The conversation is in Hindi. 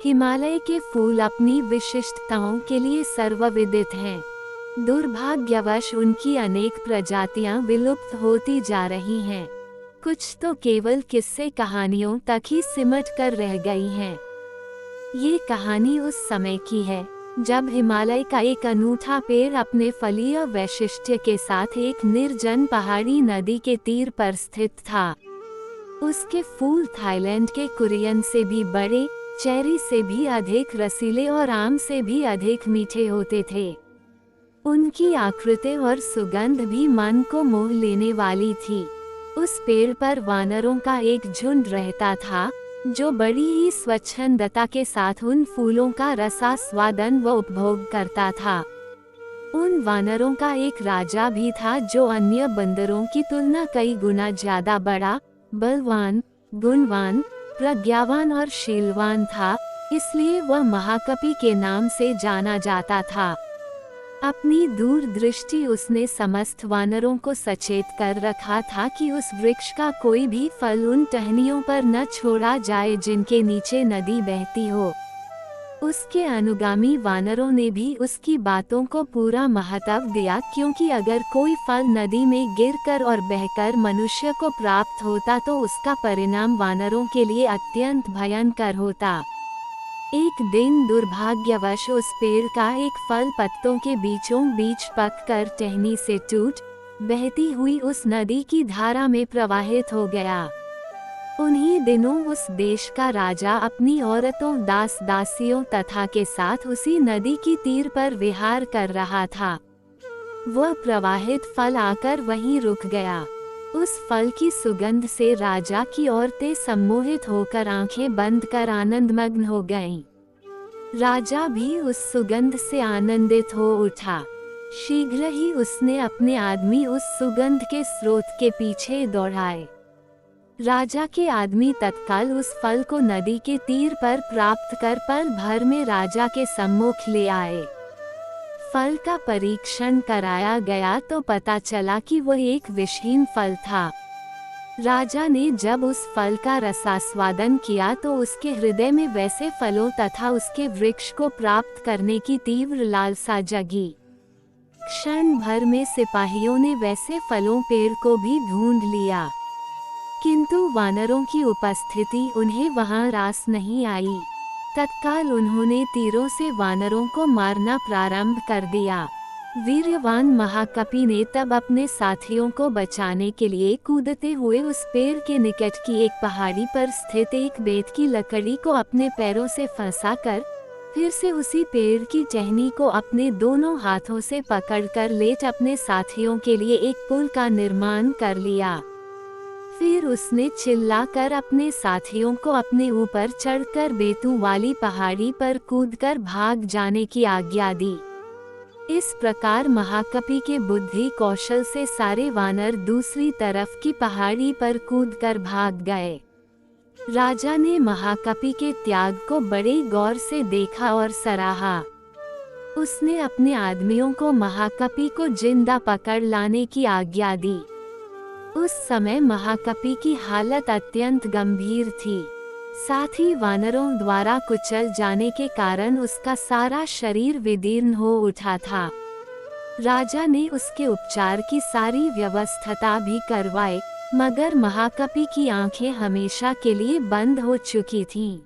हिमालय के फूल अपनी विशिष्टताओं के लिए सर्वविदित हैं। दुर्भाग्यवश उनकी अनेक प्रजातियां विलुप्त होती जा रही हैं। कुछ तो केवल किस्से कहानियों तक ही सिमट कर रह गई हैं। ये कहानी उस समय की है जब हिमालय का एक अनूठा पेड़ अपने फलीय वैशिष्ट्य के साथ एक निर्जन पहाड़ी नदी के तीर पर स्थित था। उसके फूल थाईलैंड के कुरियन से भी बड़े, चेरी से भी अधिक रसीले और आम से भी अधिक मीठे होते थे। उनकी आकृति और सुगंध भी मन को मोह लेने वाली थी। उस पेड़ पर वानरों का एक झुंड रहता था जो बड़ी ही स्वच्छंदता के साथ उन फूलों का रसास्वादन व उपभोग करता था। उन वानरों का एक राजा भी था जो अन्य बंदरों की तुलना कई गुना ज्यादा बड़ा, बलवान, गुणवान, प्रज्ञावान और शीलवान था, इसलिए वह महाकपि के नाम से जाना जाता था। अपनी दूरदृष्टि उसने समस्त वानरों को सचेत कर रखा था कि उस वृक्ष का कोई भी फल उन टहनियों पर न छोड़ा जाए जिनके नीचे नदी बहती हो। उसके अनुगामी वानरों ने भी उसकी बातों को पूरा महत्व दिया, क्योंकि अगर कोई फल नदी में गिरकर और बहकर मनुष्य को प्राप्त होता तो उसका परिणाम वानरों के लिए अत्यंत भयंकर होता। एक दिन दुर्भाग्यवश उस पेड़ का एक फल पत्तों के बीचों बीच पककर टहनी से टूट बहती हुई उस नदी की धारा में प्रवाहित हो गया। उन्हीं दिनों उस देश का राजा अपनी औरतों, दास दासियों तथा के साथ उसी नदी की तीर पर विहार कर रहा था। वह प्रवाहित फल आकर वहीं रुक गया। उस फल की सुगंध से राजा की औरतें सम्मोहित होकर आंखें बंद कर आनंदमग्न हो गईं। राजा भी उस सुगंध से आनंदित हो उठा। शीघ्र ही उसने अपने आदमी उस सुगंध के स्रोत के पीछे दौड़ाए। राजा के आदमी तत्काल उस फल को नदी के तीर पर प्राप्त कर पल भर में राजा के सम्मुख ले आए। फल का परीक्षण कराया गया तो पता चला कि वह एक विषहीन फल था। राजा ने जब उस फल का रसास्वादन किया तो उसके हृदय में वैसे फलों तथा उसके वृक्ष को प्राप्त करने की तीव्र लालसा जगी। क्षण भर में सिपाहियों ने वैसे फलों पेड़ को भी ढूंढ लिया, किंतु वानरों की उपस्थिति उन्हें वहां रास नहीं आई। तत्काल उन्होंने तीरों से वानरों को मारना प्रारंभ कर दिया। वीर्यवान महाकपि ने तब अपने साथियों को बचाने के लिए कूदते हुए उस पेड़ के निकट की एक पहाड़ी पर स्थित एक बेत की लकड़ी को अपने पैरों से फंसाकर फिर से उसी पेड़ की टहनी को अपने दोनों हाथों से पकड़कर लेट अपने साथियों के लिए एक पुल का निर्माण कर लिया। फिर उसने चिल्लाकर अपने साथियों को अपने ऊपर चढ़कर बेतों वाली पहाड़ी पर कूदकर भाग जाने की आज्ञा दी। इस प्रकार महाकपि के बुद्धि कौशल से सारे वानर दूसरी तरफ की पहाड़ी पर कूदकर भाग गए। राजा ने महाकपि के त्याग को बड़े गौर से देखा और सराहा। उसने अपने आदमियों को महाकपि को जिंदा पकड़ लाने की आज्ञा दी। उस समय महाकपि की हालत अत्यंत गंभीर थी। साथ ही वानरों द्वारा कुचल जाने के कारण उसका सारा शरीर विदीर्ण हो उठा था। राजा ने उसके उपचार की सारी व्यवस्था भी करवाई, मगर महाकपि की आंखें हमेशा के लिए बंद हो चुकी थीं।